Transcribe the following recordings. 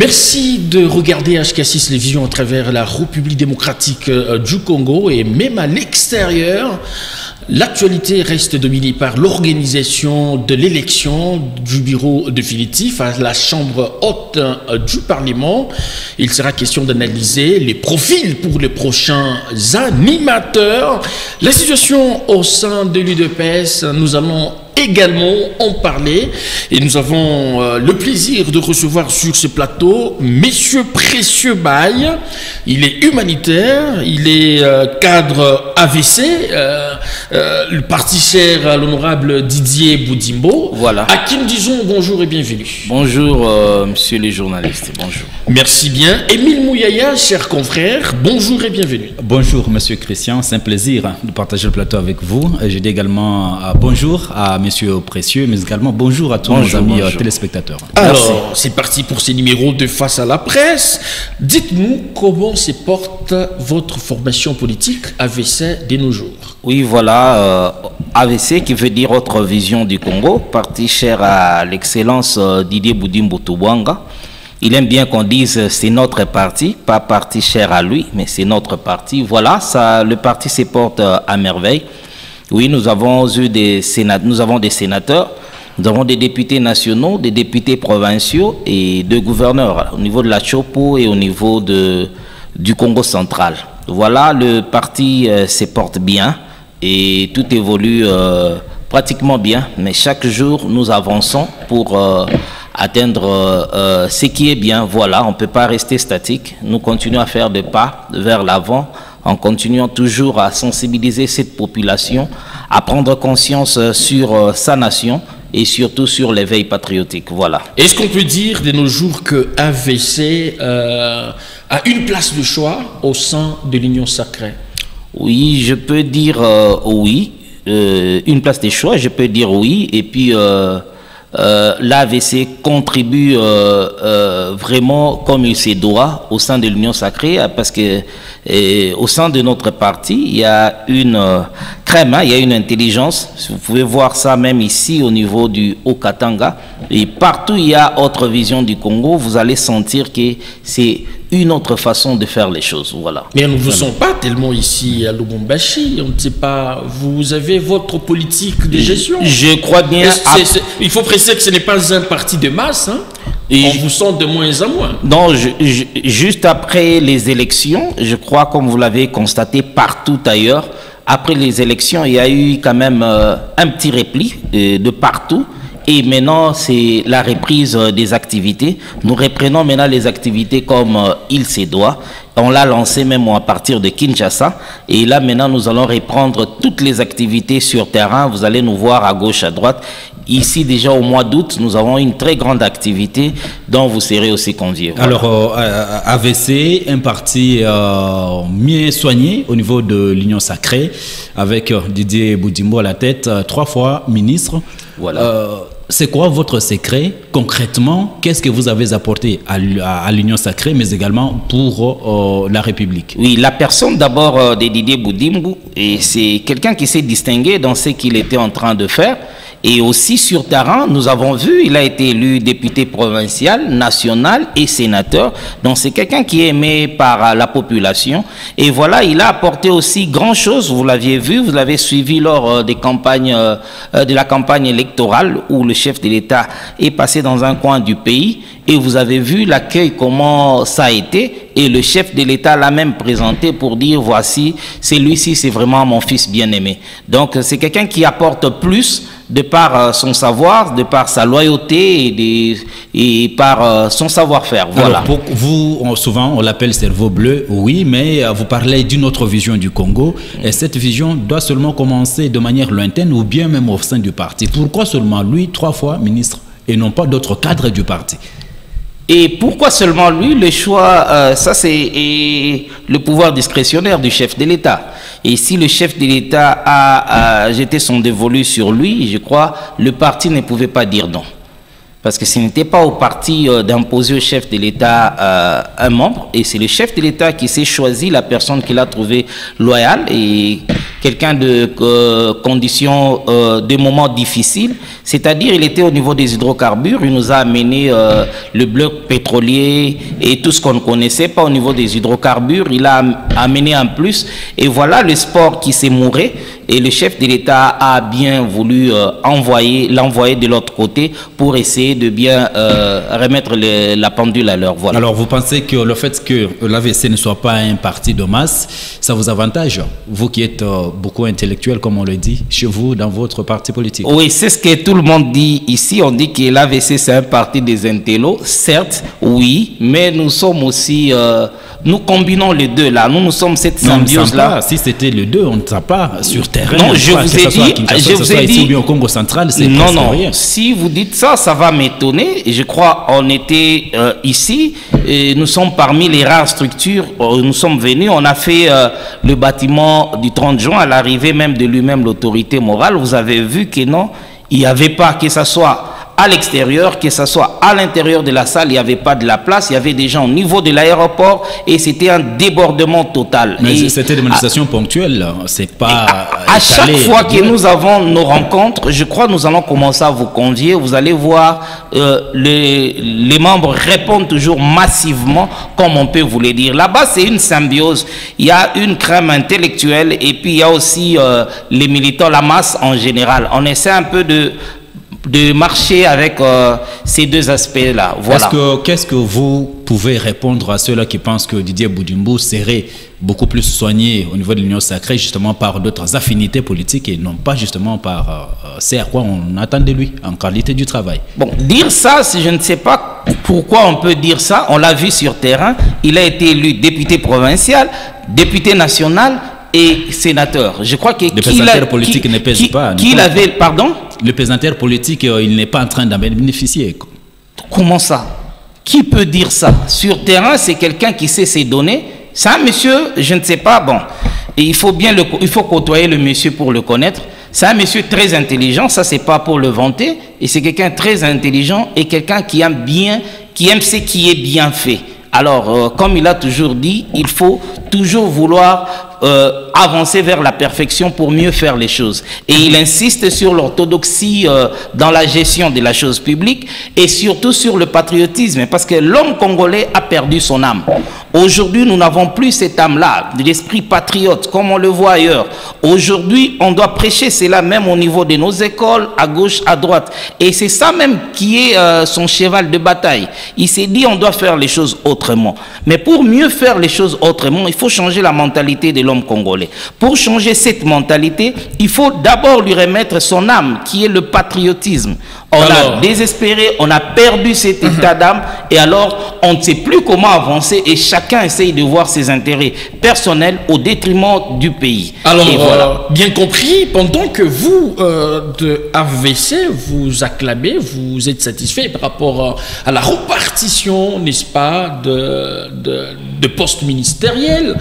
Merci de regarder HK6 Télévision à travers la République démocratique du Congo et même à l'extérieur. L'actualité reste dominée par l'organisation de l'élection du bureau définitif à la Chambre haute du Parlement. Il sera question d'analyser les profils pour les prochains animateurs. La situation au sein de l'UDPS, nous allons également en parler et nous avons le plaisir de recevoir sur ce plateau Monsieur Précieux Baye. Il est humanitaire, il est cadre AVC, le parti cher à l'honorable Didier Boudimbo. Voilà. À qui nous disons bonjour et bienvenue. Bonjour monsieur les journalistes, bonjour. Merci bien. Émile Mouyaya, cher confrère, bonjour et bienvenue. Bonjour monsieur Christian, c'est un plaisir de partager le plateau avec vous. Je dis également bonjour à monsieur Précieux, mais également bonjour à tous nos amis téléspectateurs. Alors, c'est parti pour ces numéros de Face à la presse. Dites-nous comment se porte votre formation politique AVC de nos jours. Oui, voilà, AVC qui veut dire Autre Vision du Congo, parti cher à l'excellence Didier Boudimbo Toubwanga. Il aime bien qu'on dise c'est notre parti, pas parti cher à lui, mais c'est notre parti. Voilà, ça, le parti se porte à merveille. Oui, nous avons eu des sénateurs, nous avons des députés nationaux, des députés provinciaux et deux gouverneurs au niveau de la Chopo et au niveau du Congo central. Voilà, le parti se porte bien et tout évolue pratiquement bien, mais chaque jour nous avançons pour atteindre ce qui est bien. Voilà, on ne peut pas rester statique, nous continuons à faire des pas vers l'avant en continuant toujours à sensibiliser cette population, à prendre conscience sur sa nation et surtout sur l'éveil patriotique. Voilà. Est-ce qu'on peut dire de nos jours que AVC a une place de choix au sein de l'Union sacrée? Oui, je peux dire oui. Une place de choix, je peux dire oui. Et puis l'AVC contribue vraiment comme il se doit au sein de l'Union sacrée, parce que au sein de notre parti, il y a une crème, il y a une intelligence. Vous pouvez voir ça même ici au niveau du Haut-Katanga. Et partout il y a Autre Vision du Congo, vous allez sentir que c'est une autre façon de faire les choses. Voilà. Mais nous ne vous sentons pas tellement ici à Lubumbashi. On ne sait pas. Vous avez votre politique de gestion. Je crois bien. Il faut préciser que ce n'est pas un parti de masse. Hein? Et on vous sent de moins en moins. Non, juste après les élections, je crois, comme vous l'avez constaté partout ailleurs, après les élections, il y a eu quand même un petit repli de partout. Et maintenant, c'est la reprise des activités. Nous reprenons maintenant les activités comme il se doit. On l'a lancé même à partir de Kinshasa. Et là, maintenant, nous allons reprendre toutes les activités sur terrain. Vous allez nous voir à gauche, à droite. Ici, déjà au mois d'août, nous avons une très grande activité dont vous serez aussi conviés. Voilà. Alors, AVC, un parti mieux soigné au niveau de l'Union sacrée, avec Didier Boudimbo à la tête, 3 fois ministre. Voilà. C'est quoi votre secret concrètement? Qu'est-ce que vous avez apporté à l'Union sacrée, mais également pour la République? Oui, la personne d'abord de Didier Boudimbo, et c'est quelqu'un qui s'est distingué dans ce qu'il était en train de faire. Et aussi sur terrain, nous avons vu, il a été élu député provincial, national et sénateur. Donc c'est quelqu'un qui est aimé par la population. Et voilà, il a apporté aussi grand chose. Vous l'aviez vu, vous l'avez suivi lors des campagnes, de la campagne électorale où le chef de l'État est passé dans un coin du pays. Et vous avez vu l'accueil, comment ça a été. Et le chef de l'État l'a même présenté pour dire, voici, celui-ci, c'est vraiment mon fils bien-aimé. Donc c'est quelqu'un qui apporte plus de par son savoir, de par sa loyauté et par son savoir-faire. Voilà. Alors, pour vous, souvent, on l'appelle cerveau bleu, oui, mais vous parlez d'une autre vision du Congo. Et cette vision doit seulement commencer de manière lointaine ou bien même au sein du parti. Pourquoi seulement lui, 3 fois ministre, et non pas d'autres cadres du parti? Et pourquoi seulement lui? Le choix, ça c'est le pouvoir discrétionnaire du chef de l'État. Et si le chef de l'État a jeté son dévolu sur lui, je crois, le parti ne pouvait pas dire non. Parce que ce n'était pas au parti d'imposer au chef de l'État un membre, et c'est le chef de l'État qui s'est choisi la personne qu'il a trouvée loyale et quelqu'un de conditions, de moments difficiles. C'est-à-dire, il était au niveau des hydrocarbures, il nous a amené le bloc pétrolier et tout ce qu'on ne connaissait pas au niveau des hydrocarbures. Il a amené un plus. Et voilà le sport qui s'est mouré. Et le chef de l'État a bien voulu l'envoyer de l'autre côté pour essayer de bien remettre la pendule à l'heure. Voilà. Alors, vous pensez que le fait que l'AVC ne soit pas un parti de masse, ça vous avantage? Vous qui êtes beaucoup intellectuel, comme on le dit, chez vous, dans votre parti politique. Oui, c'est ce que tout le monde dit ici. On dit que l'AVC, c'est un parti des intellos. Certes, oui, mais nous sommes aussi... nous combinons les deux là. Nous sommes cette symbiose là. Si c'était les deux, on ne sait pas sur terrain. Non, je vous ai dit, ici ou bien au Congo central, c'est non. rien. Si vous dites ça, ça va m'étonner. Je crois on était ici et nous sommes parmi les rares structures. Nous sommes venus, on a fait le bâtiment du 30 juin à l'arrivée même de lui-même l'autorité morale. Vous avez vu que non, il n'y avait pas, que ça soit à l'extérieur, que ce soit à l'intérieur de la salle, il n'y avait pas de la place, il y avait des gens au niveau de l'aéroport et c'était un débordement total. Mais c'était des manifestations ponctuelles, c'est pas... À chaque fois que nous avons nos rencontres, je crois que nous allons commencer à vous convier, vous allez voir, les membres répondent toujours massivement, comme on peut vous le dire. Là-bas, c'est une symbiose, il y a une crème intellectuelle et puis il y a aussi les militants, la masse en général. On essaie un peu de marcher avec ces deux aspects-là. Voilà. Qu'est-ce que vous pouvez répondre à ceux-là qui pensent que Didier Boudimbo serait beaucoup plus soigné au niveau de l'Union sacrée, justement par d'autres affinités politiques et non pas justement par c'est à quoi on attend de lui en qualité du travail? Bon, dire ça, je ne sais pas pourquoi on peut dire ça. On l'a vu sur terrain. Il a été élu député provincial, député national et sénateur. Je crois que... Le pesanteur politique ne pèse pas. Pardon? Le pesanteur politique, il n'est pas en train d'en bénéficier. Comment ça? Qui peut dire ça? Sur terrain, c'est quelqu'un qui sait ses données. C'est un monsieur, je ne sais pas, bon. Et il faut côtoyer le monsieur pour le connaître. C'est un monsieur très intelligent, ça c'est pas pour le vanter. Et c'est quelqu'un très intelligent et quelqu'un qui aime ce qui est bien fait. Alors, comme il a toujours dit, il faut toujours vouloir avancer vers la perfection pour mieux faire les choses. Et il insiste sur l'orthodoxie dans la gestion de la chose publique et surtout sur le patriotisme, parce que l'homme congolais a perdu son âme. Aujourd'hui, nous n'avons plus cette âme-là, de l'esprit patriote, comme on le voit ailleurs. Aujourd'hui, on doit prêcher cela même au niveau de nos écoles, à gauche, à droite. Et c'est ça même qui est son cheval de bataille. Il s'est dit, on doit faire les choses autrement. Mais pour mieux faire les choses autrement, il faut changer la mentalité de l'homme congolais. Pour changer cette mentalité, il faut d'abord lui remettre son âme, qui est le patriotisme. On a désespéré, on a perdu cet état d'âme, et alors on ne sait plus comment avancer, et chacun essaye de voir ses intérêts personnels au détriment du pays. Alors, voilà. Bien compris, pendant que vous, de AVC, vous acclamez, vous êtes satisfait par rapport à la répartition, n'est-ce pas, de postes ministériels,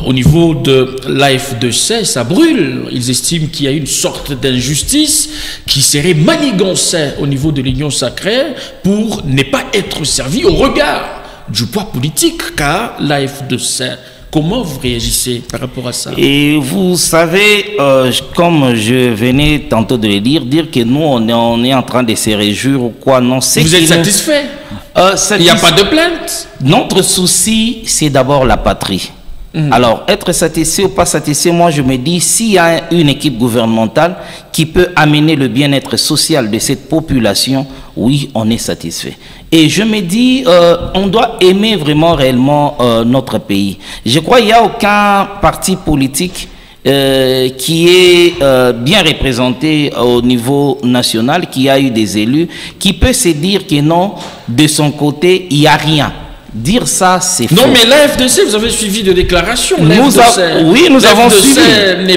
au niveau de l'AF2C, ça brûle. Ils estiment qu'il y a une sorte d'injustice qui serait manigancée au niveau de l'Union sacrée pour ne pas être servi au regard du poids politique qu'a l'AF2C. Comment vous réagissez par rapport à ça? Et vous savez, comme je venais tantôt de le dire que nous, on est en train de se réjouir ou quoi, non. Vous êtes satisfait? Il n'y a pas de plainte? Notre souci, c'est d'abord la patrie. Alors, être satisfait ou pas satisfait, moi je me dis, s'il y a une équipe gouvernementale qui peut amener le bien-être social de cette population, oui, on est satisfait. Et je me dis, on doit aimer vraiment réellement notre pays. Je crois qu'il n'y a aucun parti politique qui est bien représenté au niveau national, qui a eu des élus, qui peut se dire que non, de son côté, il n'y a rien. Dire ça, c'est faux. Non, mais l'AF2C, vous avez suivi de déclarations. Oui, nous avons suivi.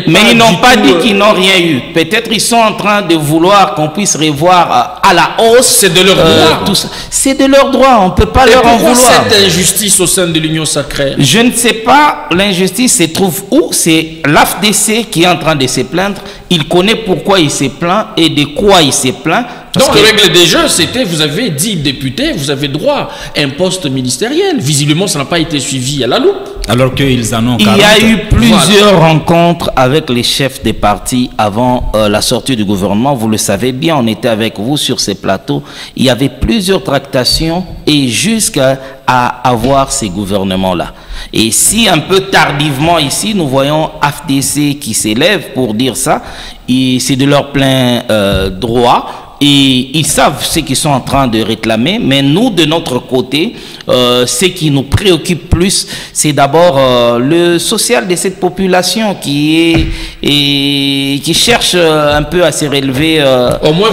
Mais ils n'ont pas dit qu'ils n'ont rien eu. Peut-être ils sont en train de vouloir qu'on puisse revoir à la hausse. C'est de leur droit. C'est de leur droit, on ne peut pas leur en vouloir. Cette injustice au sein de l'Union sacrée? Je ne sais pas, l'injustice se trouve où. C'est l'AFDC qui est en train de se plaindre. Il connaît pourquoi il se plaint et de quoi il se plaint. Donc, la règle des jeux, c'était, vous avez 10 députés, vous avez droit à un poste ministériel. Visiblement, ça n'a pas été suivi à la loupe. Alors qu'ils en ont 40. Il y a eu plusieurs rencontres avec les chefs des partis avant la sortie du gouvernement. Vous le savez bien, on était avec vous sur ces plateaux. Il y avait plusieurs tractations et jusqu'à avoir ces gouvernements-là. Et si un peu tardivement ici, nous voyons AFDC qui s'élève pour dire ça, c'est de leur plein droit. Et ils savent ce qu'ils sont en train de réclamer, mais nous, de notre côté, ce qui nous préoccupe plus, c'est d'abord le social de cette population qui cherche un peu à se relever. Au moins,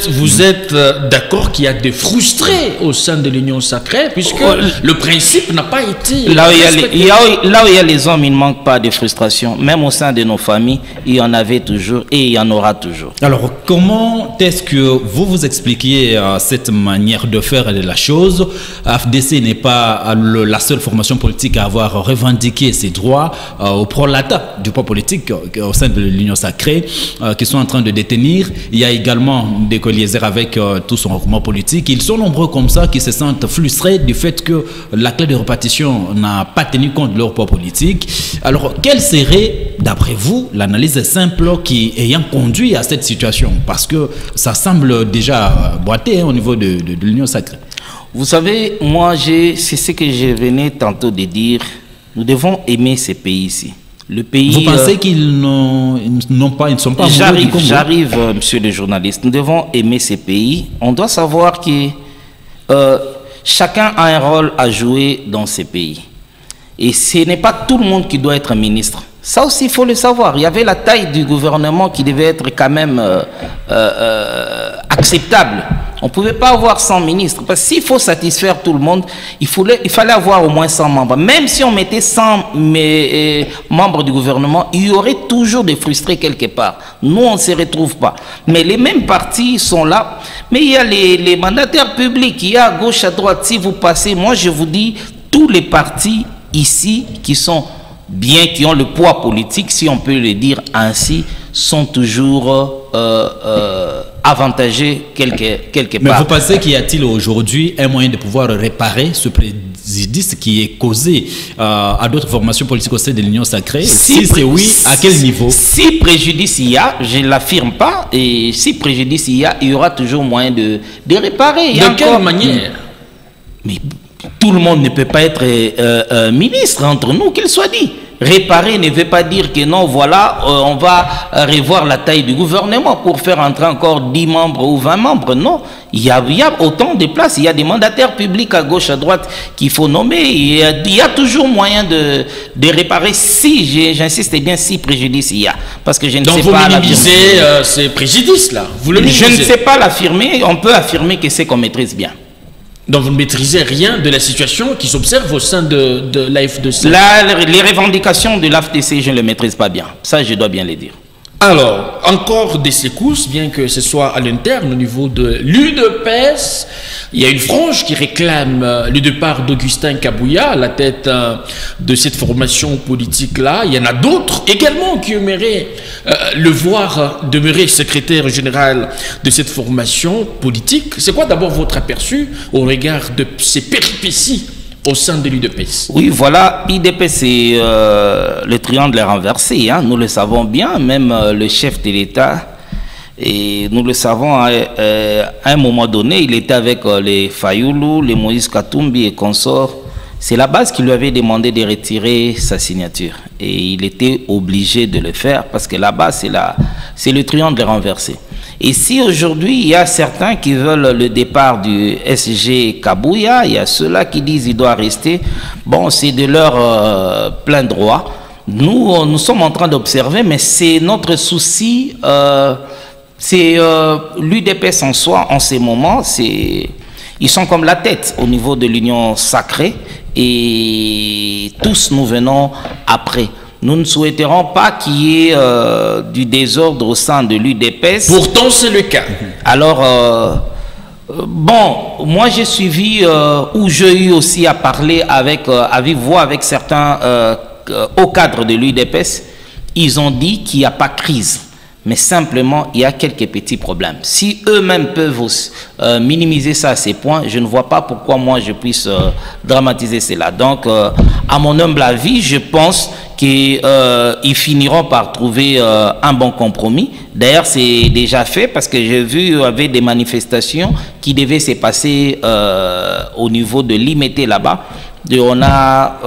vous êtes d'accord qu'il y a des frustrés au sein de l'Union sacrée, puisque le principe n'a pas été... Là où il y a les hommes, il ne manque pas de frustration. Même au sein de nos familles, il y en avait toujours et il y en aura toujours. Alors, comment est-ce que vous expliquiez cette manière de faire de la chose? AFDC n'est pas la seule formation politique à avoir revendiqué ses droits au prolata du poids politique au sein de l'Union sacrée qui sont en train de détenir. Il y a également des colliers avec tout son regroupement politique. Ils sont nombreux comme ça qui se sentent frustrés du fait que la clé de répartition n'a pas tenu compte de leur poids politique. Alors, quelle serait, d'après vous, l'analyse simple qui ayant conduit à cette situation? Parce que ça semble déjà boiter au niveau de l'Union sacrée. Vous savez, moi, c'est ce que je venais tantôt de dire. Nous devons aimer ces pays ici. Le pays. Vous pensez qu'ils ne sont pas amoureux du Congo? J'arrive, monsieur le journaliste. Nous devons aimer ces pays. On doit savoir que chacun a un rôle à jouer dans ces pays. Et ce n'est pas tout le monde qui doit être ministre. Ça aussi, il faut le savoir. Il y avait la taille du gouvernement qui devait être quand même acceptable. On ne pouvait pas avoir 100 ministres. Parce que s'il faut satisfaire tout le monde, il fallait avoir au moins 100 membres. Même si on mettait 100 membres du gouvernement, il y aurait toujours des frustrés quelque part. Nous, on ne se retrouve pas. Mais les mêmes partis sont là. Mais il y a les mandataires publics. Il y a à gauche, à droite. Si vous passez, moi je vous dis, tous les partis ici qui sont bien, qui ont le poids politique, si on peut le dire ainsi, sont toujours avantagés quelque part. Mais vous pensez qu'il y a-t-il aujourd'hui un moyen de pouvoir réparer ce préjudice qui est causé à d'autres formations politiques au sein de l'Union sacrée? Si c'est oui, à quel niveau? Si préjudice il y a, je ne l'affirme pas, et si préjudice il y aura toujours moyen de réparer. De quelle manière? Mais tout le monde ne peut pas être ministre entre nous, qu'il soit dit. Réparer ne veut pas dire que non, voilà, on va revoir la taille du gouvernement pour faire entrer encore 10 membres ou 20 membres. Non, il y a autant de places, il y a des mandataires publics à gauche, à droite qu'il faut nommer. Il y a toujours moyen de réparer si, j'insiste bien, si préjudice il y a. Parce que je ne sais pas. Donc vous minimisez ces préjudices-là? Je ne sais pas l'affirmer, on peut affirmer que c'est qu'on maîtrise bien. Donc vous ne maîtrisez rien de la situation qui s'observe au sein de l'AFDC? Les revendications de l'AFDC, je ne les maîtrise pas bien. Ça, je dois bien le dire. Alors, encore des secousses, bien que ce soit à l'interne, au niveau de l'UDPS. Il y a une frange qui réclame le départ d'Augustin Kabouya à la tête de cette formation politique-là. Il y en a d'autres également qui aimeraient le voir demeurer secrétaire général de cette formation politique. C'est quoi d'abord votre aperçu au regard de ces péripéties au sein de l'UDPS? Oui, voilà, l'UDPS c'est le triangle renversé, hein, nous le savons bien, même le chef de l'État, et nous le savons, à un moment donné, il était avec les Fayoulou, les Moïse Katumbi et consorts. C'est la base qui lui avait demandé de retirer sa signature. Et il était obligé de le faire parce que là-bas, c'est le triangle renversé. Et si aujourd'hui, il y a certains qui veulent le départ du SG Kabouya, il y a ceux-là qui disent qu'il doit rester, bon, c'est de leur plein droit. Nous sommes en train d'observer, mais c'est notre souci, c'est l'UDPS en soi, en ces moments, ils sont comme la tête au niveau de l'Union sacrée et tous nous venons après. nous ne souhaiterons pas qu'il y ait du désordre au sein de l'UDPS. Pourtant, c'est le cas. Alors, bon, moi j'ai suivi où j'ai eu aussi à parler à vive voix avec certains hauts cadres de l'UDPS. Ils ont dit qu'il n'y a pas de crise, mais simplement il y a quelques petits problèmes. Si eux-mêmes peuvent minimiser ça à ces points, je ne vois pas pourquoi moi je puisse dramatiser cela. Donc, à mon humble avis, je pense qu'ils finiront par trouver un bon compromis. D'ailleurs, c'est déjà fait parce que j'ai vu avec des manifestations qui devaient se passer au niveau de l'IMT là-bas. On a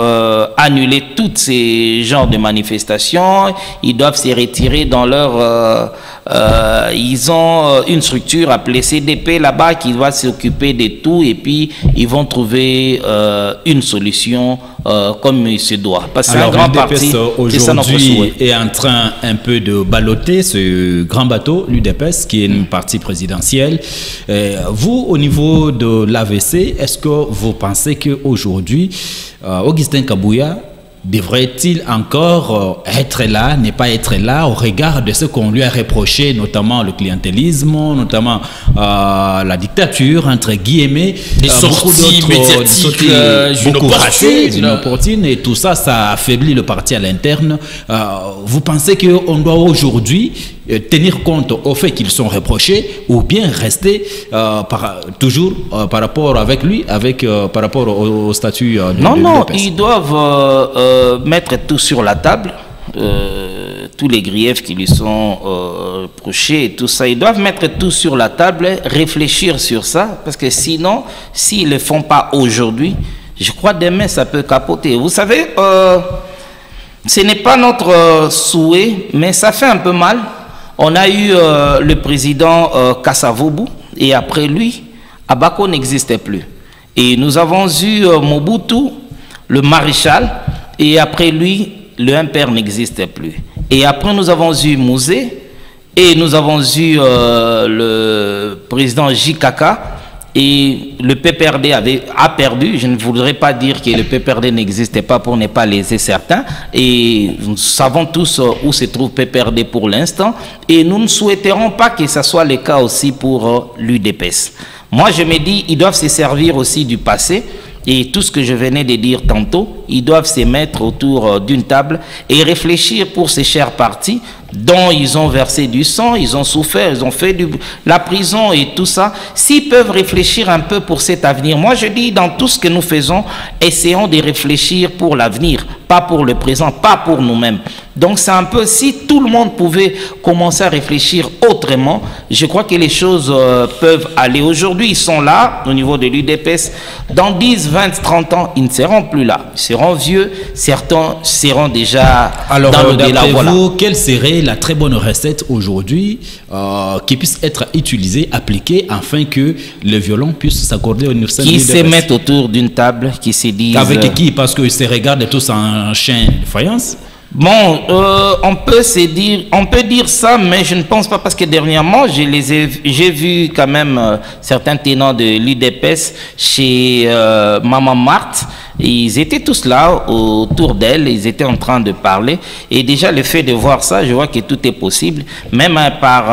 annulé tous ces genres de manifestations. Ils doivent se retirer dans leur... ils ont une structure appelée CDP là-bas qui va s'occuper de tout et puis ils vont trouver une solution comme il se doit. Parce que c'est un grand parti. Aujourd'hui est en train un peu de balloter ce grand bateau, l'UDPS, qui est une partie présidentielle. Vous, au niveau de l'AVC, est-ce que vous pensez qu'aujourd'hui, Augustin Kabouya devrait-il encore être là, ne pas être là, au regard de ce qu'on lui a reproché, notamment le clientélisme, notamment la dictature, entre guillemets, des sorties médiatiques, beaucoup ratées, inopportunes, et tout ça, ça affaiblit le parti à l'interne. Vous pensez qu'on doit aujourd'hui tenir compte au fait qu'ils sont reprochés ou bien rester toujours par rapport avec lui, par rapport au statut de Non, ils doivent mettre tout sur la table, tous les griefs qui lui sont reprochés et tout ça. Ils doivent mettre tout sur la table, réfléchir sur ça, parce que sinon, s'ils ne le font pas aujourd'hui, je crois demain ça peut capoter. Vous savez, ce n'est pas notre souhait, mais ça fait un peu mal. On a eu le président Kassavobu et après lui, Abako n'existait plus. Et nous avons eu Mobutu, le maréchal, et après lui, le impère n'existait plus. Et après, nous avons eu Mouzé, et nous avons eu le président JKK, et le PPRD a perdu. Je ne voudrais pas dire que le PPRD n'existait pas pour ne pas léser certains. Et nous savons tous où se trouve PPRD pour l'instant. Et nous ne souhaiterons pas que ce soit le cas aussi pour l'UDPS. Moi, je me dis, ils doivent se servir aussi du passé. Et tout ce que je venais de dire tantôt, ils doivent se mettre autour d'une table et réfléchir pour ces chers partis dont ils ont versé du sang, ils ont souffert, ils ont fait la prison et tout ça. S'ils peuvent réfléchir un peu pour cet avenir, moi je dis dans tout ce que nous faisons, essayons de réfléchir pour l'avenir, pas pour le présent, pas pour nous-mêmes. Donc c'est un peu, si tout le monde pouvait commencer à réfléchir autrement, je crois que les choses peuvent aller. Aujourd'hui, ils sont là, au niveau de l'UDPS. Dans 10, 20, 30 ans, ils ne seront plus là. Ils seront vieux, certains seront déjà dans le délai. Voilà. Quelle serait la très bonne recette aujourd'hui qui puisse être utilisée, appliquée, afin que le violon puisse s'accorder au niveau de l'UDPS? Qui se mettent autour d'une table, qui se disent... Avec qui? Parce qu'ils se regardent tous en chien de faïence. Bon, on peut dire ça, mais je ne pense pas, parce que dernièrement, j'ai vu quand même certains tenants de l'UDPS chez Maman Marthe. Ils étaient tous là autour d'elle, ils étaient en train de parler. Et déjà, le fait de voir ça, je vois que tout est possible. Même par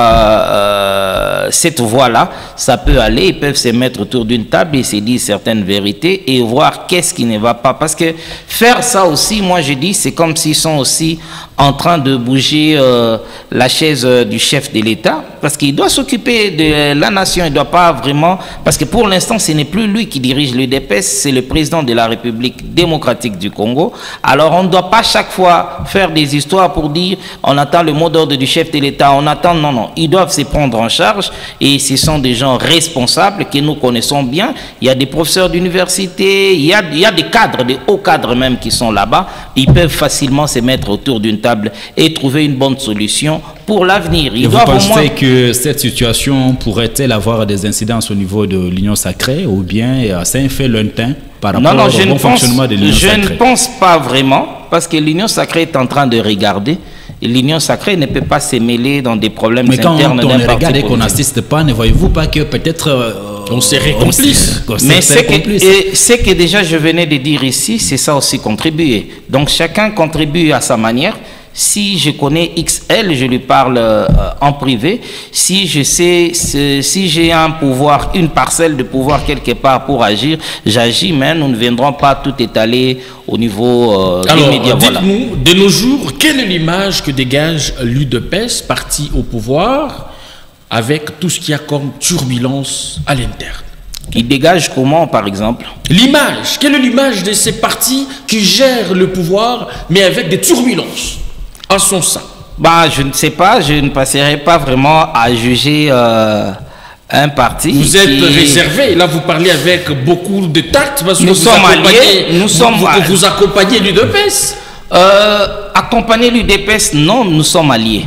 cette voie-là, ça peut aller. Ils peuvent se mettre autour d'une table et se dire certaines vérités et voir qu'est-ce qui ne va pas. Parce que faire ça aussi, moi je dis, c'est comme s'ils sont aussi en train de bouger la chaise du chef de l'État. Parce qu'il doit s'occuper de la nation, il ne doit pas vraiment... Parce que pour l'instant, ce n'est plus lui qui dirige l'UDPS, c'est le président de la République démocratique du Congo. Alors on ne doit pas chaque fois faire des histoires pour dire on attend le mot d'ordre du chef de l'État, on attend... Non, non, ils doivent se prendre en charge et ce sont des gens responsables que nous connaissons bien. Il y a des professeurs d'université, il y a des cadres, des hauts cadres même qui sont là-bas. Ils peuvent facilement se mettre autour d'une table et trouver une bonne solution pour l'avenir. Vous pensez que cette situation pourrait-elle avoir des incidences au niveau de l'Union sacrée ou bien c'est un fait lointain par rapport au bon fonctionnement de l'Union sacrée? Je ne pense pas vraiment, parce que l'Union sacrée est en train de regarder. L'Union sacrée ne peut pas se mêler dans des problèmes internes. Mais quand on regarde et qu'on n'assiste pas, ne voyez-vous pas que peut-être On serait complice. Mais ce que déjà je venais de dire ici, c'est ça aussi contribuer. Donc chacun contribue à sa manière. Si je connais XL, je lui parle en privé. Si je sais, si j'ai un pouvoir, une parcelle de pouvoir quelque part pour agir, j'agis, mais nous ne viendrons pas tout étaler au niveau des médias. Dites-nous, voilà. De nos jours, quelle est l'image que dégage l'UDPS, parti au pouvoir, avec tout ce qu'il y a comme turbulence à l'interne? Il dégage comment, par exemple? L'image. Quelle est l'image de ces partis qui gèrent le pouvoir, mais avec des turbulences en son sein? Bah, je ne sais pas, je ne passerai pas vraiment à juger un parti. Vous êtes réservé, là vous parlez avec beaucoup de tact, parce que nous sommes alliés, vous accompagnez l'UDPS. Accompagner l'UDPS, non, nous sommes alliés.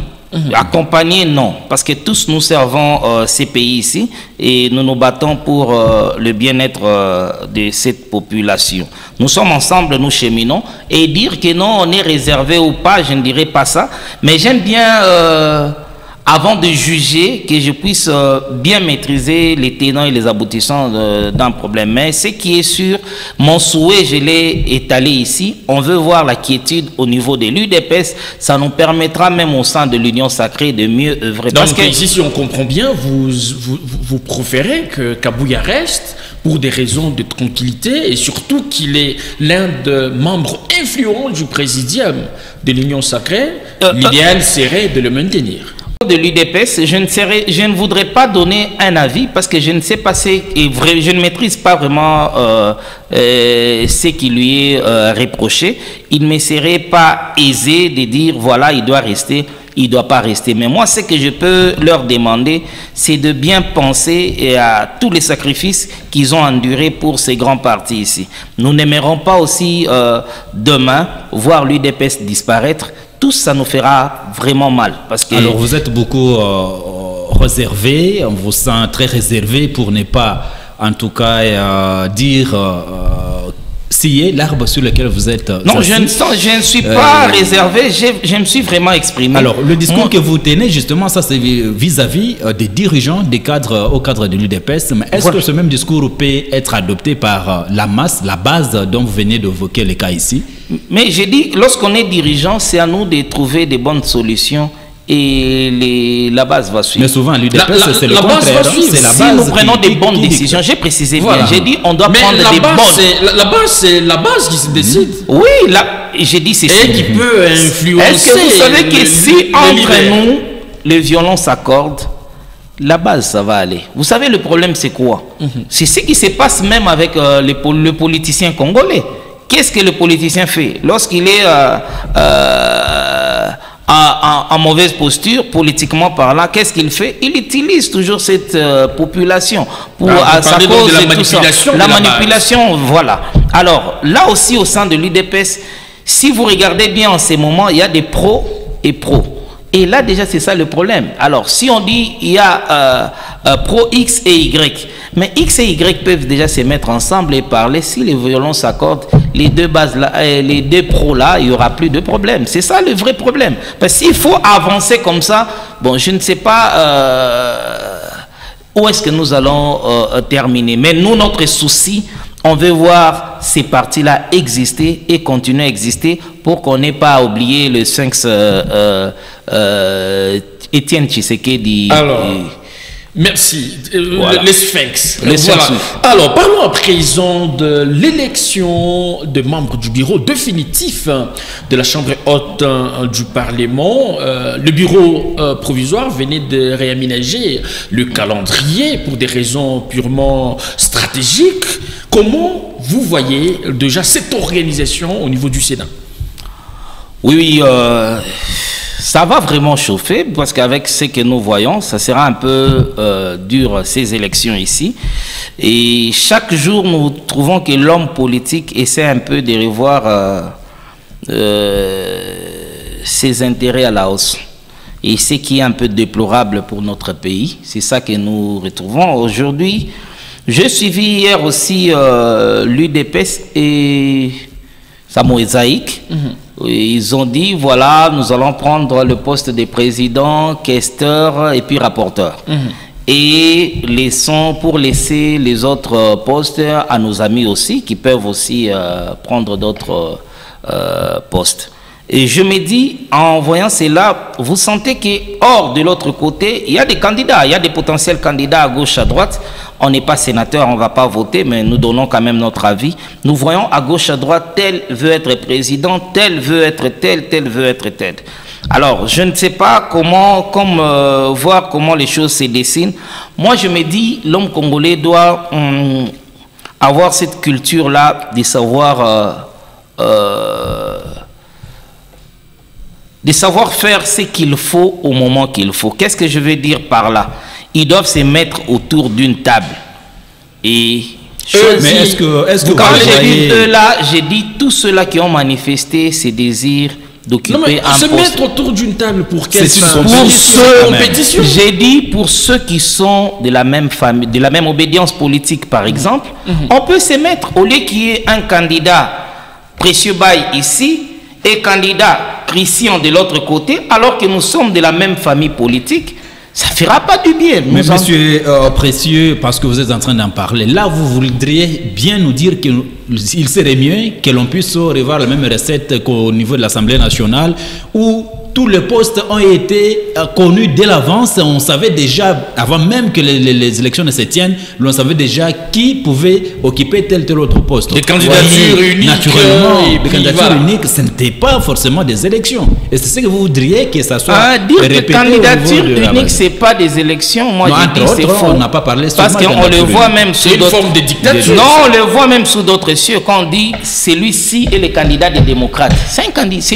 Accompagner, non, parce que tous nous servons ces pays ici et nous nous battons pour le bien-être de cette population. Nous sommes ensemble, nous cheminons, et dire que non, on est réservé ou pas, je ne dirais pas ça, mais j'aime bien, avant de juger, que je puisse bien maîtriser les tenants et les aboutissants d'un problème. Mais ce qui est sûr, mon souhait, je l'ai étalé ici, on veut voir la quiétude au niveau de l'UDPS, ça nous permettra même au sein de l'Union Sacrée de mieux œuvrer. Donc ici, si on comprend bien, vous préférez que Kabouya reste pour des raisons de tranquillité et surtout qu'il est l'un des membres influents du présidium de l'Union Sacrée, l'idéal serait de le maintenir. De l'UDPS, je ne voudrais pas donner un avis parce que je ne sais pas je ne maîtrise pas vraiment ce qui lui est reproché. Il ne me serait pas aisé de dire voilà, il doit rester, il ne doit pas rester. Mais moi, ce que je peux leur demander, c'est de bien penser à tous les sacrifices qu'ils ont endurés pour ces grands partis ici. Nous n'aimerons pas aussi demain voir l'UDPS disparaître. Tout ça nous fera vraiment mal. Parce que alors vous êtes beaucoup réservé, on vous sent très réservé pour ne pas en tout cas dire scier l'arbre sur lequel vous êtes non, je ne suis pas réservé, je me suis vraiment exprimé. Alors le discours que vous tenez justement, ça c'est vis-à-vis des dirigeants, des cadres au cadre de l'UDPS, mais est-ce que ce même discours peut être adopté par la masse, la base dont vous venez d'évoquer les cas ici? Mais j'ai dit, lorsqu'on est dirigeant, c'est à nous de trouver des bonnes solutions et la base va suivre. Mais souvent, l'UDPS, c'est le contraire. C'est la base. Si nous prenons des bonnes décisions, j'ai précisé bien, j'ai dit on doit prendre des bonnes. La base, c'est la base qui se décide. Oui, j'ai dit c'est ça. Et qui peut influencer. Est-ce que vous savez que si entre nous, les violons s'accordent, la base, ça va aller. Vous savez, le problème, c'est quoi? C'est ce qui se passe même avec le politicien congolais. Qu'est-ce que le politicien fait lorsqu'il est en mauvaise posture, politiquement parlant? Qu'est-ce qu'il fait? Il utilise toujours cette population pour à sa cause de tout ça. La manipulation, voilà. Alors, là aussi, au sein de l'UDPS, si vous regardez bien en ces moments, il y a des pros et pros. Et là, déjà, c'est ça le problème. Alors, si on dit il y a pro X et Y, mais X et Y peuvent déjà se mettre ensemble et parler. Si les violons s'accordent, les deux bases là, les deux pros là, il n'y aura plus de problème. C'est ça le vrai problème. Parce qu'il faut avancer comme ça. Bon, je ne sais pas où est-ce que nous allons terminer. Mais nous, notre souci, on veut voir ces partis-là exister et continuer à exister pour qu'on n'ait pas à oublier le sphinx Étienne Tshisekedi. Alors, merci. Voilà. Les sphinx. Voilà. Alors, parlons à présent de l'élection de membres du bureau définitif de la Chambre haute du Parlement. Le bureau provisoire venait de réaménager le calendrier pour des raisons purement stratégiques. Comment vous voyez déjà cette organisation au niveau du Sénat? Oui, ça va vraiment chauffer parce qu'avec ce que nous voyons, ça sera un peu dur ces élections ici. Et chaque jour, nous trouvons que l'homme politique essaie un peu de revoir ses intérêts à la hausse. Et ce qui est un peu déplorable pour notre pays, c'est ça que nous retrouvons aujourd'hui. J'ai suivi hier aussi l'UDPS et Samoïsaïk. Ils ont dit, voilà, nous allons prendre le poste de président, questeur et puis rapporteur. et pour laisser les autres postes à nos amis aussi, qui peuvent aussi prendre d'autres postes. Et je me dis, en voyant cela, vous sentez qu'hors de l'autre côté, il y a des candidats, il y a des potentiels candidats à gauche, à droite. On n'est pas sénateur, on ne va pas voter, mais nous donnons quand même notre avis. Nous voyons à gauche, à droite, tel veut être président, tel veut être tel veut être tel. Alors, je ne sais pas comment, voir comment les choses se dessinent. Moi, je me dis, l'homme congolais doit avoir cette culture-là de savoir... de savoir faire ce qu'il faut au moment qu'il faut. Qu'est-ce que je veux dire par là? Ils doivent se mettre autour d'une table et choisir. Mais est-ce que quand j'ai dit eux là, j'ai dit tous ceux-là qui ont manifesté ces désirs d'occuper un poste. Se mettre autour d'une table pour quelle compétition? J'ai dit pour ceux qui sont de la même famille, de la même obédience politique par exemple, on peut se mettre au lieu qu'il y ait un candidat Précieux Baye ici et candidat Christian de l'autre côté, alors que nous sommes de la même famille politique, ça ne fera pas du bien. Mais monsieur Précieux, parce que vous êtes en train d'en parler, là vous voudriez bien nous dire qu'il serait mieux que l'on puisse revoir la même recette qu'au niveau de l'Assemblée nationale, où tous les postes ont été connus dès l'avance. On savait déjà, avant même que les élections ne se tiennent, on savait déjà qui pouvait occuper tel autre poste. Des candidatures uniques. Naturellement, des candidatures uniques, ce n'était pas forcément des élections. Et c'est ce que vous voudriez que ça soit dire répété. Que candidature unique, ce n'est pas des élections. Moi, je dis c'est faux. On n'a pas parlé parce qu'on le voit même sous d'autres... forme de dictature. Non, on le voit même sous d'autres cieux. Quand on dit celui-ci est le candidat des démocrates, c'est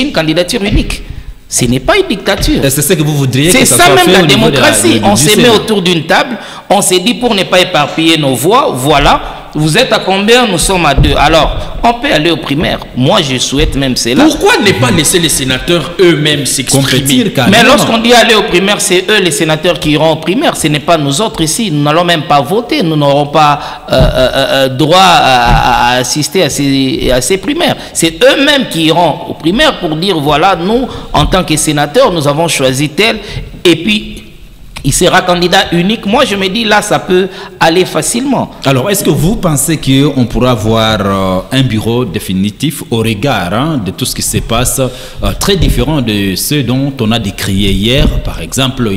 une candidature unique. Ce n'est pas une dictature. C'est ce que vous voudriez. C'est ça même la démocratie. On se met autour d'une table, on s'est dit pour ne pas éparpiller nos voix, voilà, vous êtes à combien? Nous sommes à 2. Alors, on peut aller aux primaires. Moi, je souhaite même cela. Pourquoi ne pas laisser les sénateurs eux-mêmes s'exprimer? Mais lorsqu'on dit aller aux primaires, c'est eux les sénateurs qui iront aux primaires. Ce n'est pas nous autres ici. Nous n'allons même pas voter. Nous n'aurons pas droit à assister à ces primaires. C'est eux-mêmes qui iront aux primaires pour dire, voilà, nous, en tant que sénateurs, nous avons choisi tel. Et puis, il sera candidat unique. Moi, je me dis, là, ça peut aller facilement. Alors, est-ce que vous pensez qu'on pourra avoir un bureau définitif au regard de tout ce qui se passe, très différent de ceux dont on a décrié hier? Par exemple,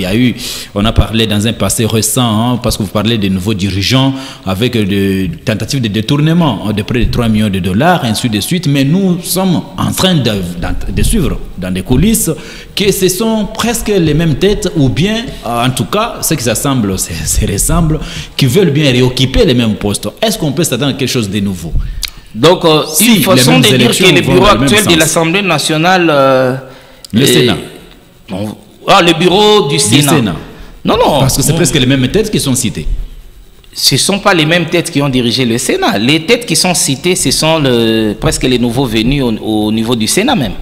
on a parlé dans un passé récent, parce que vous parlez de nouveaux dirigeants avec des tentatives de détournement de près de 3 millions de dollars, ainsi de suite. Mais nous sommes en train de suivre dans des coulisses que ce sont presque les mêmes têtes, ou bien, en tout cas, ceux qui s'assemblent, se ressemblent, qui veulent bien réoccuper les mêmes postes. Est-ce qu'on peut s'attendre à quelque chose de nouveau? Donc, une façon de dire que le bureau actuel de l'Assemblée nationale... le Sénat. Le bureau du Sénat. Non. Parce que c'est presque les mêmes têtes qui sont citées. Ce ne sont pas les mêmes têtes qui ont dirigé le Sénat. Les têtes qui sont citées, ce sont presque les nouveaux venus au niveau du Sénat même.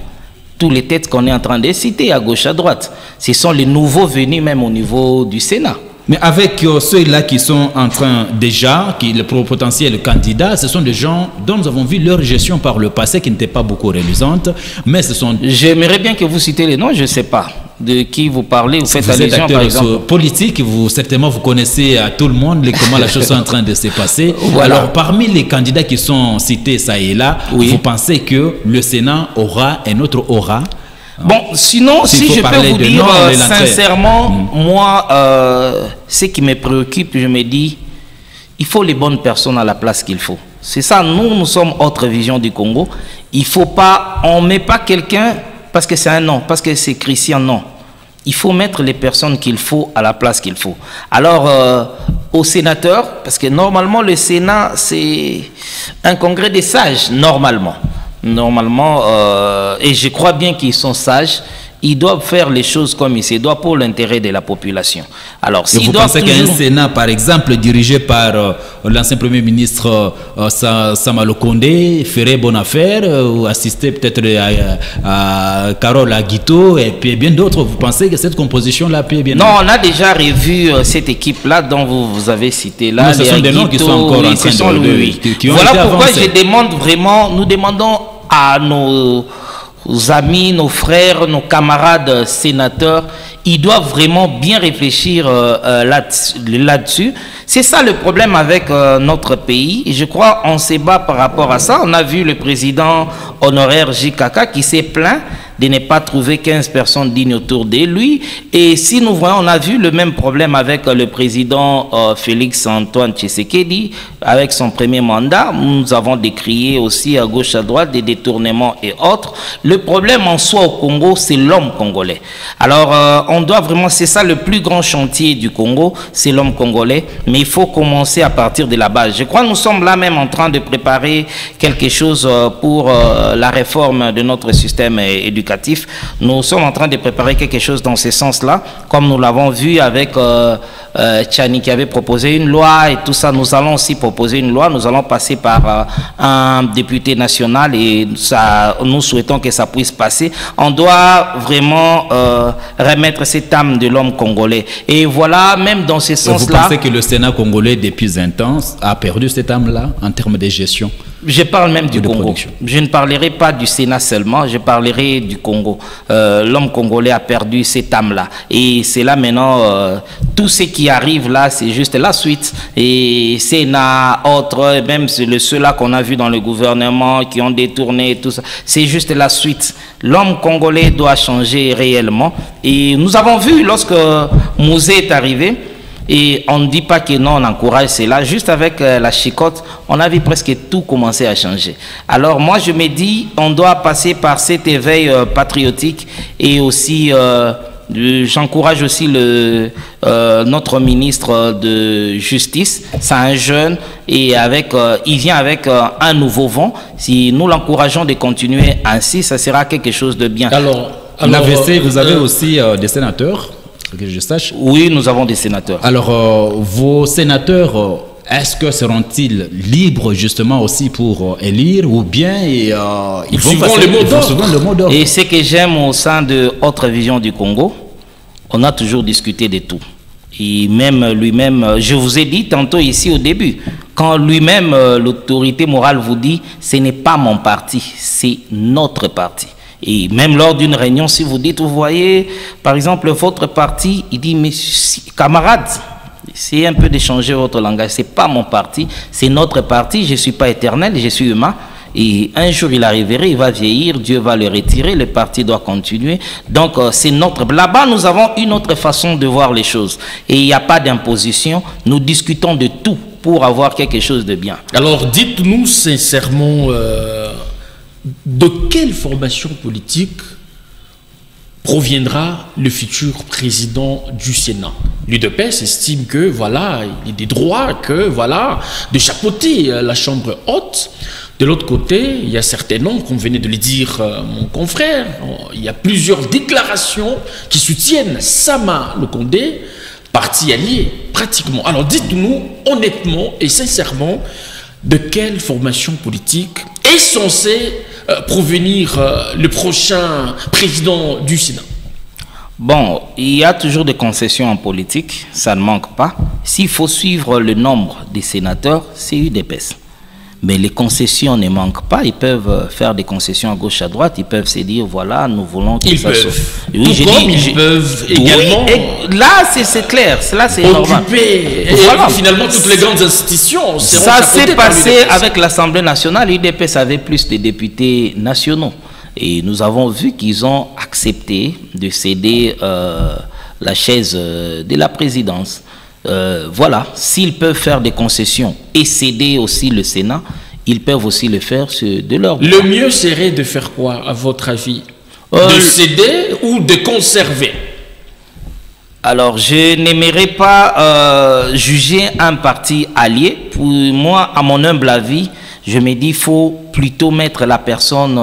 Tous les têtes qu'on est en train de citer à gauche, à droite, ce sont les nouveaux venus même au niveau du Sénat. Mais avec ceux-là qui sont en train déjà, les potentiels candidats, ce sont des gens dont nous avons vu leur gestion par le passé qui n'était pas beaucoup reluisante, mais ce sont... J'aimerais bien que vous citez les noms, je ne sais pas de qui vous parlez, vous faites allusion par exemple. Politique, certainement vous connaissez à tout le monde comment la chose est en train de se passer. Voilà. Alors parmi les candidats qui sont cités ça et là, vous pensez que le Sénat aura un autre aura? Bon, sinon, si je peux vous dire sincèrement, moi, ce qui me préoccupe, je me dis, il faut les bonnes personnes à la place qu'il faut. C'est ça, nous sommes autre vision du Congo. Il faut pas, on ne met pas quelqu'un parce que c'est un nom, parce que c'est Christian, non. Il faut mettre les personnes qu'il faut à la place qu'il faut. Alors, aux sénateurs, parce que normalement, le Sénat, c'est un congrès des sages, normalement. Et je crois bien qu'ils sont sages, ils doivent faire les choses comme il se doit pour l'intérêt de la population. Alors, si vous pensez qu'un Sénat, par exemple, dirigé par l'ancien Premier ministre Sama Lukonde, ferait bonne affaire, ou assister peut-être à Carole Aguito et puis bien d'autres, vous pensez que cette composition-là peut bien... Non, on a déjà revu cette équipe-là dont vous avez cité là. Non, ce sont des noms qui sont encore en train de... Voilà pourquoi je demande vraiment, nous demandons à nos amis, nos frères, nos camarades sénateurs, ils doivent vraiment bien réfléchir là-dessus. C'est ça le problème avec notre pays. Et je crois qu'on se bat par rapport à ça. On a vu le président honoraire JKK qui s'est plaint de ne pas trouver 15 personnes dignes autour de lui. Et si nous voyons, on a vu le même problème avec le président Félix Antoine Tshisekedi, avec son premier mandat. Nous avons décrié aussi à gauche, à droite, des détournements et autres. Le problème en soi au Congo, c'est l'homme congolais. Alors, on doit vraiment, c'est ça le plus grand chantier du Congo, c'est l'homme congolais. Mais il faut commencer à partir de la base. Je crois que nous sommes là même en train de préparer quelque chose pour la réforme de notre système éducatif. Nous sommes en train de préparer quelque chose dans ce sens-là, comme nous l'avons vu avec Tchani qui avait proposé une loi et tout ça. Nous allons aussi proposer une loi, nous allons passer par un député national et ça, nous souhaitons que ça puisse passer. On doit vraiment remettre cette âme de l'homme congolais. Et voilà, même dans ce sens-là... Vous pensez que le Sénat congolais, depuis un temps, a perdu cette âme-là en termes de gestion? Je parle même du Congo. Je ne parlerai pas du Sénat seulement, je parlerai du Congo. L'homme congolais a perdu cette âme-là. Et c'est là maintenant, tout ce qui arrive là, c'est juste la suite. Et Sénat, autres, même ceux-là qu'on a vu dans le gouvernement, qui ont détourné tout ça, c'est juste la suite. L'homme congolais doit changer réellement. Et nous avons vu, lorsque Mouzé est arrivé, et on ne dit pas que non, on encourage cela. Juste avec la chicotte, on a vu presque tout commencer à changer. Alors moi, je me dis, on doit passer par cet éveil patriotique. Et aussi, j'encourage aussi notre ministre de Justice. C'est un jeune et il vient avec un nouveau vent. Si nous l'encourageons de continuer ainsi, ça sera quelque chose de bien. Alors l'AVC, vous avez aussi des sénateurs, que je sache. Oui, nous avons des sénateurs. Alors, vos sénateurs, est-ce que seront-ils libres justement aussi pour élire ou bien ils vont passer le mot d'ordre? Et ce que j'aime au sein de Autre Vision du Congo, on a toujours discuté de tout. Et même lui-même, je vous ai dit tantôt ici au début, quand lui-même, l'autorité morale vous dit, ce n'est pas mon parti, c'est notre parti. Et même lors d'une réunion, si vous dites, vous voyez, par exemple, votre parti, il dit, mais camarades, essayez un peu d'échanger votre langage. Ce n'est pas mon parti, c'est notre parti. Je ne suis pas éternel, je suis humain. Et un jour, il arrivera, il va vieillir, Dieu va le retirer, le parti doit continuer. Donc, c'est notre... Là-bas, nous avons une autre façon de voir les choses. Et il n'y a pas d'imposition. Nous discutons de tout pour avoir quelque chose de bien. Alors, dites-nous sincèrement... de quelle formation politique proviendra le futur président du Sénat? L'UDPS estime que voilà, il y a des droits de chapeauter la Chambre haute. De l'autre côté, il y a certains noms, comme venait de le dire mon confrère, il y a plusieurs déclarations qui soutiennent Sama Lokondé, parti allié pratiquement. Alors dites-nous honnêtement et sincèrement, de quelle formation politique est censé provenir le prochain président du Sénat? Bon, il y a toujours des concessions en politique, ça ne manque pas. S'il faut suivre le nombre des sénateurs, c'est UDPS. Mais les concessions ne manquent pas. Ils peuvent faire des concessions à gauche, à droite. Ils peuvent se dire, voilà, nous voulons que ça soit... Oui, ils peuvent également... Oui, là, c'est clair. Là, c'est normal. Et voilà. Finalement, toutes les grandes institutions seront ça s'est passé avec l'Assemblée nationale. L'UDPS avait plus de députés nationaux. Et nous avons vu qu'ils ont accepté de céder la chaise de la présidence. Voilà, s'ils peuvent faire des concessions et céder aussi le Sénat, ils peuvent aussi le faire de leur droit. Le mieux serait de faire quoi, à votre avis? De céder ou de conserver? Alors, je n'aimerais pas juger un parti allié. Pour moi, à mon humble avis, je me dis qu'il faut plutôt mettre la personne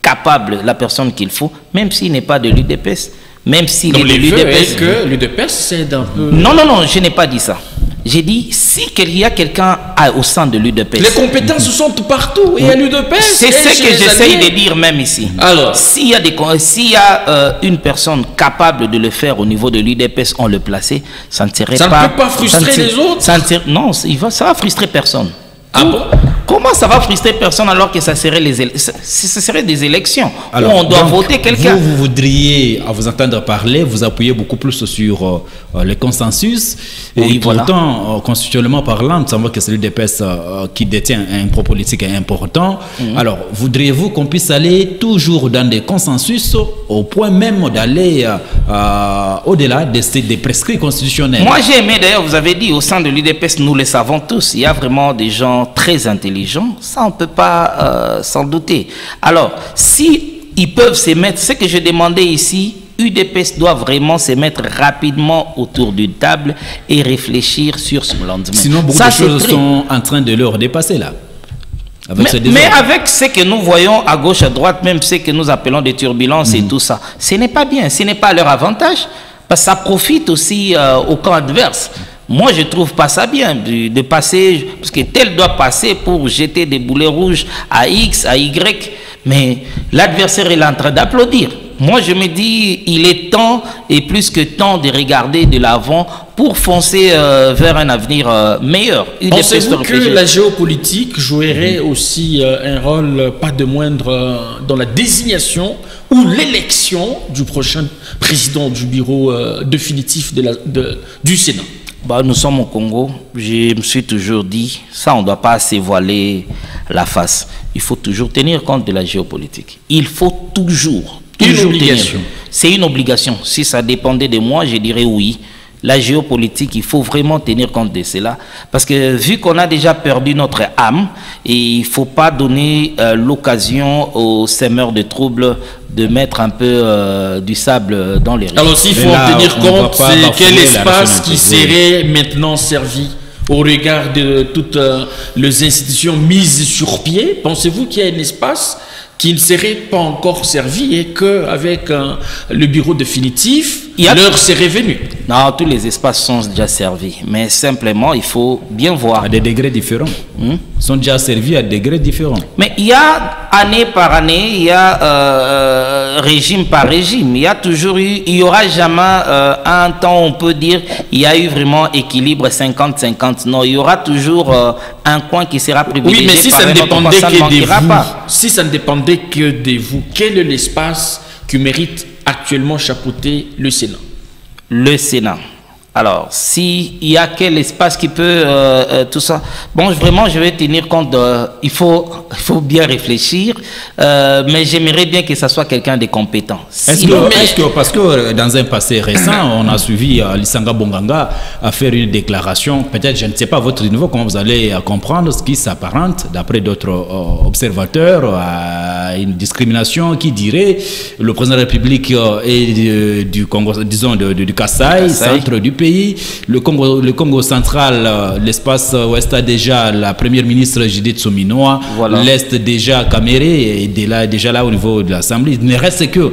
capable, la personne qu'il faut, même s'il n'est pas de l'UDPS. Même si l'UDPS cède un peu... Non, je n'ai pas dit ça. J'ai dit, si il y a quelqu'un au sein de l'UDPS... Les compétences sont partout, et à l'UDPS... C'est ce que j'essaye de dire même ici. Alors, s'il y a une personne capable de le faire au niveau de l'UDPS, on le plaçait, ça ne serait pas... Ça ne peut pas frustrer les autres? Non, ça va frustrer personne. Ah bon? Comment ça va frustrer personne alors que ça serait, ça serait des élections alors, où on doit voter quelqu'un? Vous voudriez, à vous entendre parler, vous appuyez beaucoup plus sur le consensus. Oui, et pourtant, constitutionnellement parlant, nous savons que c'est l'UDPS qui détient un pro politique important. Alors, voudriez-vous qu'on puisse aller toujours dans des consensus au point même d'aller au-delà des prescrits constitutionnels? Moi, j'ai aimé, d'ailleurs, vous avez dit, au sein de l'UDPS, nous le savons tous, il y a vraiment des gens très intelligents. Ça, on ne peut pas s'en douter. Alors, si ils peuvent se mettre, ce que je demandais ici, UDPS doit vraiment se mettre rapidement autour d'une table et réfléchir sur son lendemain. Sinon, beaucoup de choses sont en train de leur dépasser là. Mais avec ce que nous voyons à gauche, à droite, même ce que nous appelons des turbulences et tout ça, ce n'est pas bien, ce n'est pas à leur avantage, parce que ça profite aussi au camp adverse. Moi, je ne trouve pas ça bien de passer, parce que tel doit passer pour jeter des boulets rouges à X, à Y, mais l'adversaire est en train d'applaudir. Moi, je me dis, il est temps, et plus que temps, de regarder de l'avant pour foncer vers un avenir meilleur. Pensez-vous que la géopolitique jouerait aussi un rôle pas de moindre dans la désignation ou l'élection du prochain président du bureau définitif du Sénat? Bah, nous sommes au Congo. Je me suis toujours dit, ça, on ne doit pas se voiler la face. Il faut toujours tenir compte de la géopolitique. Il faut toujours une obligation. C'est une obligation. Si ça dépendait de moi, je dirais oui. La géopolitique, il faut vraiment tenir compte de cela. Parce que vu qu'on a déjà perdu notre âme, et il ne faut pas donner l'occasion aux semeurs de troubles de mettre un peu du sable dans les rives. Alors s'il faut en tenir compte, c'est quel espace qui serait maintenant servi au regard de toutes les institutions mises sur pied? Pensez-vous qu'il y a un espace qui ne serait pas encore servi et qu'avec le bureau définitif, l'heure serait venue? Non, tous les espaces sont déjà servis. Mais simplement, il faut bien voir. À des degrés différents. Ils sont déjà servis à des degrés différents. Mais il y a année par année, il y a régime par régime. Il y a toujours eu, il n'y aura jamais un temps où on peut dire il y a eu vraiment équilibre 50-50. Non, il y aura toujours un coin qui sera privilégié. Oui, mais si ça ne dépendait que de vous, si ça ne dépendait que de vous, quel est l'espace qui mérite actuellement chapeauter le Sénat? Le Sénat. Alors, s'il y a quel espace qui peut tout ça, bon, vraiment, je vais tenir compte de, il faut bien réfléchir, mais j'aimerais bien que ça soit quelqu'un de compétent. Est-ce que, parce que dans un passé récent, on a suivi Lisanga Bonganga à faire une déclaration, peut-être, je ne sais pas à votre niveau comment vous allez comprendre ce qui s'apparente, d'après d'autres observateurs, à une discrimination qui dirait le président de la République est du Congo, disons du Kasaï, centre du pays. Le Congo central, l'espace ouest a déjà la première ministre Judith Suminwa, voilà. L'est déjà Kaméré et déjà là au niveau de l'Assemblée. Il ne reste que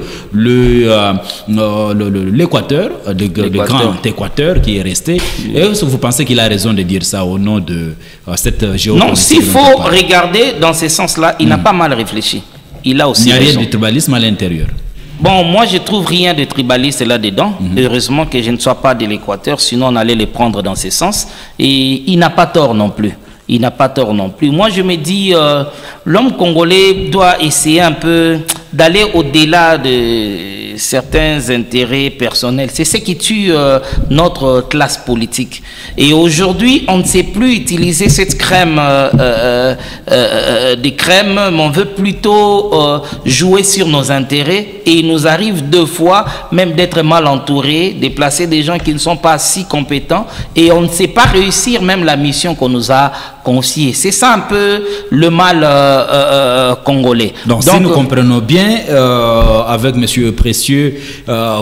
l'Équateur, le grand Équateur qui est resté. Et est-ce que vous pensez qu'il a raison de dire ça au nom de cette géopolitique? Non, s'il faut regarder dans ce sens-là, il n'a pas mal réfléchi. Il a aussi il n'y a rien de tribalisme à l'intérieur. Bon, moi, je trouve rien de tribaliste là-dedans. Heureusement que je ne sois pas de l'Équateur, sinon on allait les prendre dans ce sens. Et il n'a pas tort non plus. Il n'a pas tort non plus. Moi, je me dis, l'homme congolais doit essayer un peu d'aller au-delà de certains intérêts personnels. C'est ce qui tue notre classe politique. Et aujourd'hui, on ne sait plus utiliser cette crème des crèmes, mais on veut plutôt jouer sur nos intérêts. Et il nous arrive deux fois même d'être mal entourés, de placer des gens qui ne sont pas si compétents. Et on ne sait pas réussir même la mission qu'on nous a confiée. C'est ça un peu le mal congolais. Donc si nous comprenons bien, avec M. Précieux,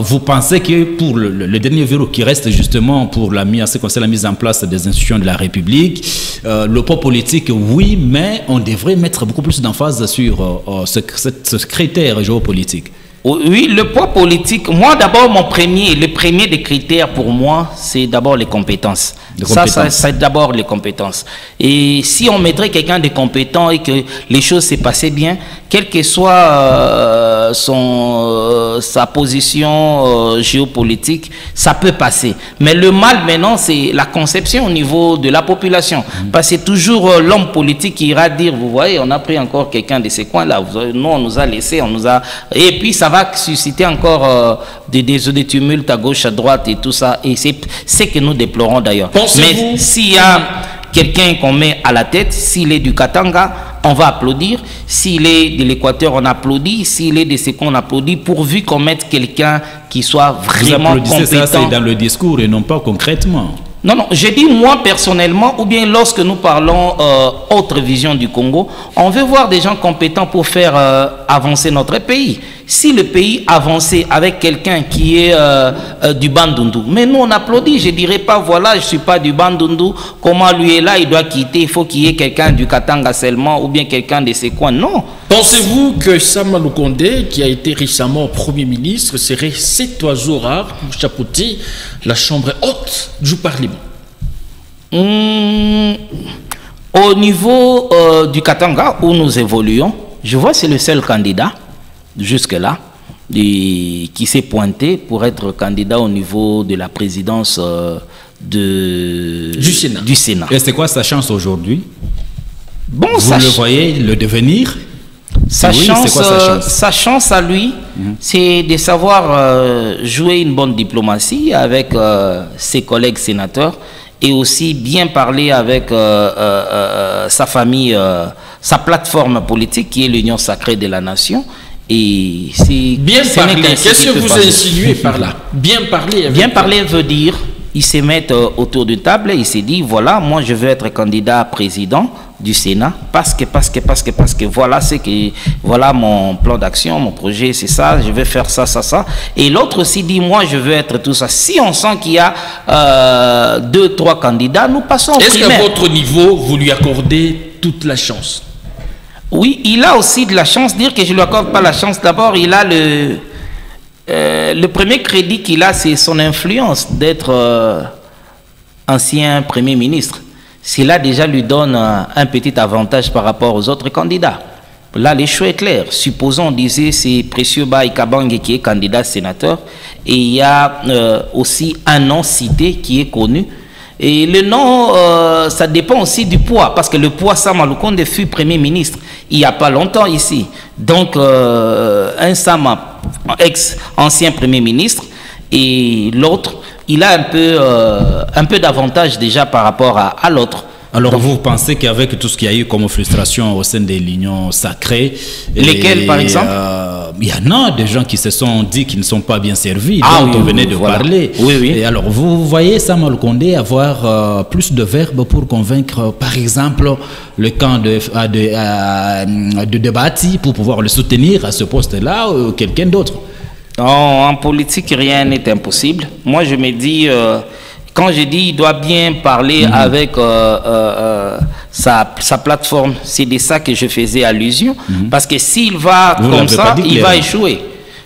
vous pensez que pour le dernier verrou qui reste justement pour la mise en place des institutions de la République, le poids politique, oui, mais on devrait mettre beaucoup plus d'emphase sur ce critère géopolitique. Oui, le poids politique, moi d'abord, le premier des critères pour moi, c'est d'abord les compétences. Ça, c'est d'abord les compétences. Et si on mettrait quelqu'un de compétent et que les choses se passaient bien, quelle que soit sa position géopolitique, ça peut passer. Mais le mal maintenant, c'est la conception au niveau de la population. Parce que c'est toujours l'homme politique qui ira dire, vous voyez, on a pris encore quelqu'un de ces coins-là, nous on nous a laissé, on nous a... Et puis ça va susciter encore des tumultes à gauche, à droite et tout ça. Et c'est que nous déplorons d'ailleurs. Mais s'il y a quelqu'un qu'on met à la tête, s'il est du Katanga, on va applaudir. S'il est de l'Équateur, on applaudit. S'il est de ce qu'on applaudit, pourvu qu'on mette quelqu'un qui soit vraiment compétent. Ça, c'est dans le discours et non pas concrètement. Non, non, j'ai dit moi personnellement, ou bien lorsque nous parlons autre vision du Congo, on veut voir des gens compétents pour faire avancer notre pays. Si le pays avançait avec quelqu'un qui est du Bandundu, mais nous on applaudit, je ne dirais pas voilà, je ne suis pas du Bandundu, comment lui est là, il doit quitter, il faut qu'il y ait quelqu'un du Katanga seulement, ou bien quelqu'un de ses coins, non. Pensez-vous que Sama Lukonde, qui a été récemment Premier ministre, serait cet oiseau rare pour chapeauter la chambre haute du Parlement? Au niveau du Katanga, où nous évoluons, je vois que c'est le seul candidat, jusque-là, qui s'est pointé pour être candidat au niveau de la présidence du Sénat. Et c'est quoi sa chance aujourd'hui? Bon, vous le voyez, le devenir? Sa chance à lui, c'est de savoir jouer une bonne diplomatie avec ses collègues sénateurs et aussi bien parler avec sa famille, sa plateforme politique qui est l'Union sacrée de la nation. Et bien parler, qu'est-ce que vous insinuez par là? Bien parler. Bien parler veut dire, il se met autour d'une table et il s'est dit, voilà, moi je veux être candidat à président du Sénat parce que voilà mon plan d'action, mon projet, c'est ça, je vais faire ça. Et l'autre aussi dit, moi je veux être tout ça. Si on sent qu'il y a 2-3 candidats, nous passons au primaire. Est-ce qu'à votre niveau, vous lui accordez toute la chance? Oui, il a aussi de la chance. Dire que je ne lui accorde pas la chance, d'abord, il a le premier crédit qu'il a, c'est son influence d'être ancien Premier ministre. Cela déjà lui donne un petit avantage par rapport aux autres candidats. Là, les choix est clair. Supposons, on disait, c'est Précieux Baï Kabange qui est candidat sénateur. Et il y a aussi un nom cité qui est connu. Et le nom, ça dépend aussi du poids, parce que le poids, Sama Lukonde fut Premier ministre il n'y a pas longtemps ici. Donc, un Sama, ex-ancien Premier ministre, et l'autre, il a un peu d'avantage déjà par rapport à l'autre. Alors, vous pensez qu'avec tout ce qu'il y a eu comme frustration au sein de l'Union sacrée... Lesquelles, par exemple? Il y en a des gens qui se sont dit qu'ils ne sont pas bien servis, dont on venait de parler. Oui, oui. Et alors, vous voyez Sama Lukonde avoir plus de verbes pour convaincre, par exemple, le camp de Debati pour pouvoir le soutenir à ce poste-là ou quelqu'un d'autre? En politique, rien n'est impossible. Moi, je me dis... quand je dis il doit bien parler avec sa plateforme, c'est de ça que je faisais allusion. Parce que s'il va comme ça, il va échouer.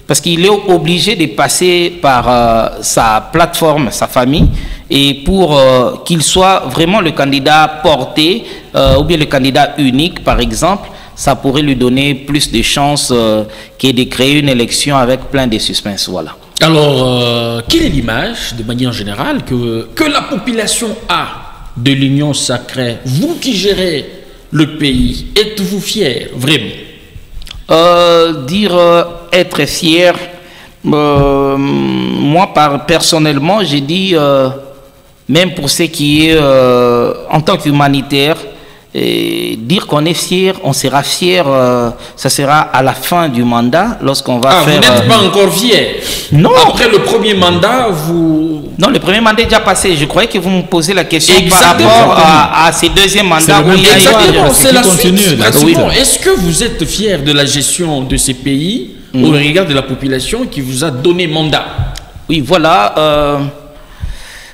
Parce qu'il est obligé de passer par sa plateforme, sa famille, et pour qu'il soit vraiment le candidat porté, ou bien le candidat unique, par exemple, ça pourrait lui donner plus de chances que de créer une élection avec plein de suspense. Voilà. Alors, quelle est l'image, de manière générale, que la population a de l'Union sacrée? Vous qui gérez le pays, êtes-vous fier, vraiment? Être fier, moi, personnellement, j'ai dit, même pour ce qui est en tant qu'humanitaire, dire qu'on est fier, on sera fier, ça sera à la fin du mandat, lorsqu'on va faire... Vous n'êtes pas encore fier? Non. Après le premier mandat, vous... Non, le premier mandat est déjà passé. Je croyais que vous me posez la question par rapport à ces deuxièmes mandats. Exactement, c'est la suite. Est-ce que vous êtes fier de la gestion de ces pays au regard de la population qui vous a donné mandat? Oui, voilà...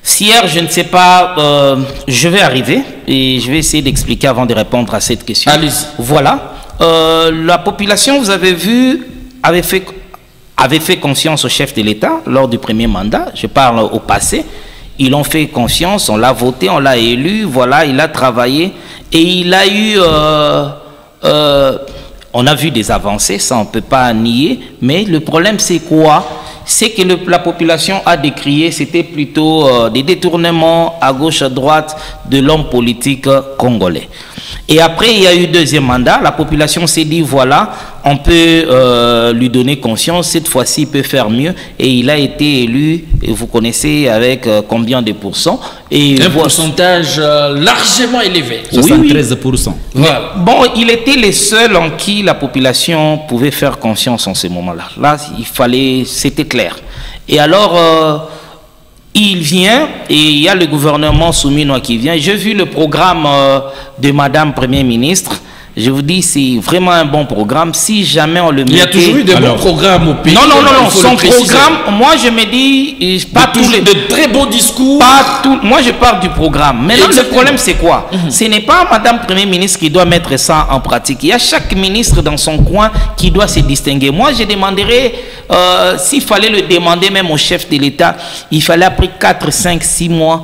Fier, je ne sais pas, je vais arriver et je vais essayer d'expliquer avant de répondre à cette question. Allez-y. Voilà, la population, vous avez vu, avait fait avaient fait confiance au chef de l'État lors du premier mandat. Je parle au passé. Ils ont fait confiance, on l'a voté, on l'a élu, voilà, il a travaillé et il a eu... on a vu des avancées, ça on ne peut pas nier, mais le problème c'est quoi? C'est que la population a décrié, c'était plutôt des détournements à gauche, à droite de l'homme politique congolais. Et après, il y a eu deuxième mandat, la population s'est dit, voilà, on peut lui donner confiance, cette fois-ci il peut faire mieux, et il a été élu, et vous connaissez avec combien de pourcents et un pourcentage largement élevé. 73%. Voilà. Bon, il était le seul en qui la population pouvait faire confiance en ce moment-là. Là, il fallait, c'était clair. Et alors, il vient, et il y a le gouvernement souminois qui vient. J'ai vu le programme de Madame Premier ministre. Je vous dis, c'est vraiment un bon programme. Si jamais on le mettait... Il y a toujours eu de bons programmes au pays. Non, son programme, moi je me dis, pas tous les... De très beaux discours. Pas tout, moi je parle du programme. Maintenant, le problème c'est quoi? Ce n'est pas Madame Premier ministre qui doit mettre ça en pratique. Il y a chaque ministre dans son coin qui doit se distinguer. Moi je demanderais, s'il fallait le demander même au chef de l'État, il fallait après 4, 5, 6 mois